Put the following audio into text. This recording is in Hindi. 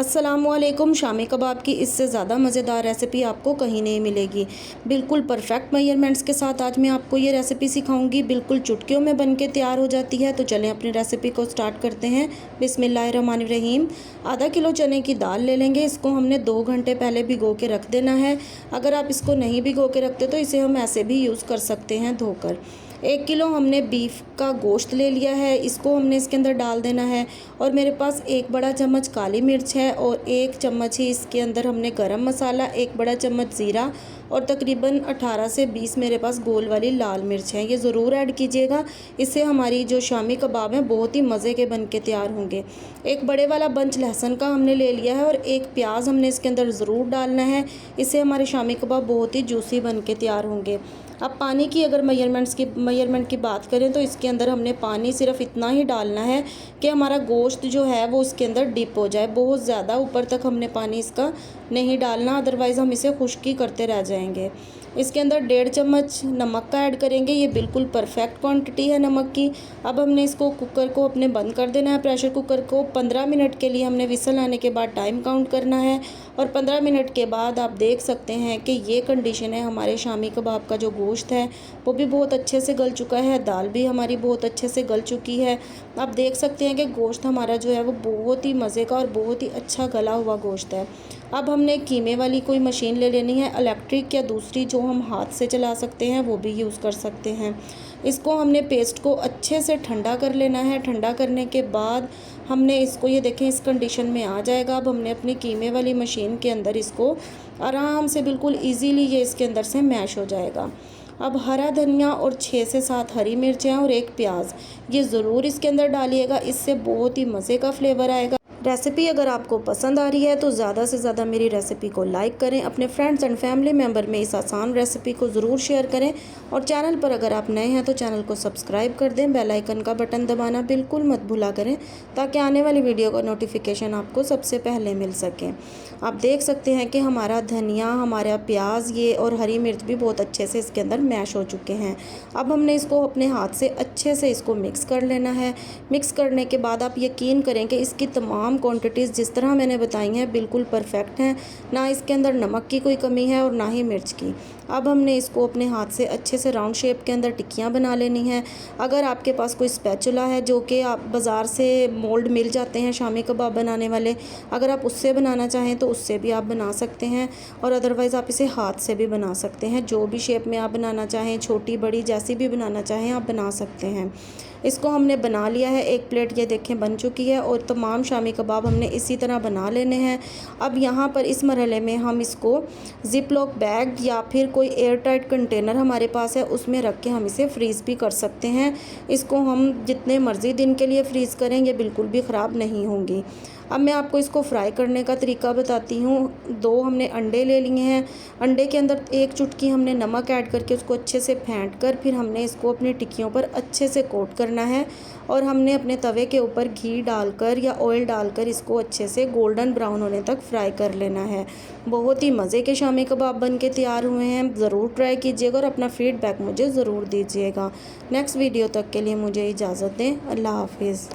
अस्सलामुअलैकुम। शामी कबाब की इससे ज़्यादा मज़ेदार रेसिपी आपको कहीं नहीं मिलेगी। बिल्कुल परफेक्ट मेजरमेंट्स के साथ आज मैं आपको ये रेसिपी सिखाऊंगी। बिल्कुल चुटकियों में बनके तैयार हो जाती है। तो चलें अपनी रेसिपी को स्टार्ट करते हैं। बिस्मिल्लाहिर्रहमानिर्रहीम। आधा किलो चने की दाल ले लेंगे। इसको हमने 2 घंटे पहले भिगो के रख देना है। अगर आप इसको नहीं भिगो के रखते तो इसे हम ऐसे भी यूज़ कर सकते हैं धोकर। 1 किलो हमने बीफ का गोश्त ले लिया है, इसको हमने इसके अंदर डाल देना है। और मेरे पास 1 बड़ा चम्मच काली मिर्च है और 1 चम्मच ही इसके अंदर हमने गरम मसाला, 1 बड़ा चम्मच ज़ीरा और तकरीबन 18 से 20 मेरे पास गोल वाली लाल मिर्च है। ये ज़रूर ऐड कीजिएगा, इससे हमारी जो शामी कबाब हैं बहुत ही मज़े के बन के तैयार होंगे। 1 बड़े वाला बंच लहसुन का हमने ले लिया है और 1 प्याज हमने इसके अंदर ज़रूर डालना है। इससे हमारे शामी कबाब बहुत ही जूसी बन के तैयार होंगे। अब पानी की अगर मेजरमेंट की बात करें तो इसके अंदर हमने पानी सिर्फ इतना ही डालना है कि हमारा गोश्त जो है वो इसके अंदर डिप हो जाए। बहुत ज़्यादा ऊपर तक हमने पानी इसका नहीं डालना, अदरवाइज़ हम इसे खुश्की करते रह जाएंगे। इसके अंदर 1.5 चम्मच नमक का ऐड करेंगे। ये बिल्कुल परफेक्ट क्वांटिटी है नमक की। अब हमने इसको कुकर को अपने बंद कर देना है। प्रेशर कुकर को 15 मिनट के लिए हमने विसल आने के बाद टाइम काउंट करना है और 15 मिनट के बाद आप देख सकते हैं कि ये कंडीशन है। हमारे शामी कबाब का जो गोश्त है वो भी बहुत अच्छे से गल चुका है, दाल भी हमारी बहुत अच्छे से गल चुकी है। आप देख सकते हैं कि गोश्त हमारा जो है वो बहुत ही मज़े का और बहुत ही अच्छा गला हुआ गोश्त है। अब हमने कीमे वाली कोई मशीन ले लेनी है, इलेक्ट्रिक या दूसरी जो हम हाथ से चला सकते हैं वो भी यूज़ कर सकते हैं। इसको हमने पेस्ट को अच्छे से ठंडा कर लेना है। ठंडा करने के बाद हमने इसको, ये देखें इस कंडीशन में आ जाएगा। अब हमने अपनी कीमे वाली मशीन के अंदर इसको आराम से बिल्कुल इजीली ये इसके अंदर से मैश हो जाएगा। अब हरा धनिया और 6 से 7 हरी मिर्चें और 1 प्याज ये ज़रूर इसके अंदर डालिएगा, इससे बहुत ही मज़े का फ्लेवर आएगा। रेसिपी अगर आपको पसंद आ रही है तो ज़्यादा से ज़्यादा मेरी रेसिपी को लाइक करें, अपने फ्रेंड्स एंड फैमिली मेम्बर में इस आसान रेसिपी को ज़रूर शेयर करें और चैनल पर अगर आप नए हैं तो चैनल को सब्सक्राइब कर दें। बेल आइकन का बटन दबाना बिल्कुल मत भूला करें ताकि आने वाली वीडियो का नोटिफिकेशन आपको सबसे पहले मिल सके। आप देख सकते हैं कि हमारा धनिया, हमारा प्याज ये और हरी मिर्च भी बहुत अच्छे से इसके अंदर मैश हो चुके हैं। अब हमने इसको अपने हाथ से अच्छे से इसको मिक्स कर लेना है। मिक्स करने के बाद आप यकीन करें कि इसकी तमाम क्वांटिटीज़ जिस तरह मैंने बताई हैं बिल्कुल परफेक्ट हैं। ना इसके अंदर नमक की कोई कमी है और ना ही मिर्च की। अब हमने इसको अपने हाथ से अच्छे से राउंड शेप के अंदर टिक्कियाँ बना लेनी हैं। अगर आपके पास कोई स्पैचुला है, जो कि आप बाज़ार से मोल्ड मिल जाते हैं शामी कबाब बनाने वाले, अगर आप उससे बनाना चाहें तो उससे भी आप बना सकते हैं और अदरवाइज़ आप इसे हाथ से भी बना सकते हैं। जो भी शेप में आप बनाना चाहें, छोटी बड़ी जैसी भी बनाना चाहें आप बना सकते हैं। इसको हमने बना लिया है। 1 प्लेट ये देखें बन चुकी है और तमाम शामी कबाब हमने इसी तरह बना लेने हैं। अब यहाँ पर इस मरहले में हम इसको ज़िप लॉक बैग या फिर कोई एयर टाइट कंटेनर हमारे पास है उसमें रख के हम इसे फ्रीज़ भी कर सकते हैं। इसको हम जितने मर्ज़ी दिन के लिए फ्रीज़ करें ये बिल्कुल भी ख़राब नहीं होंगी। अब मैं आपको इसको फ्राई करने का तरीका बताती हूँ। 2 हमने अंडे ले लिए हैं। अंडे के अंदर 1 चुटकी हमने नमक ऐड करके उसको अच्छे से फेंट कर फिर हमने इसको अपनी टिक्कियों पर अच्छे से कोट करना है और हमने अपने तवे के ऊपर घी डालकर या ऑयल डालकर इसको अच्छे से गोल्डन ब्राउन होने तक फ्राई कर लेना है। बहुत ही मज़े के शामी कबाब बन के तैयार हुए हैं। ज़रूर ट्राई कीजिएगा और अपना फीडबैक मुझे ज़रूर दीजिएगा। नेक्स्ट वीडियो तक के लिए मुझे इजाज़त दें। अल्लाह हाफिज़।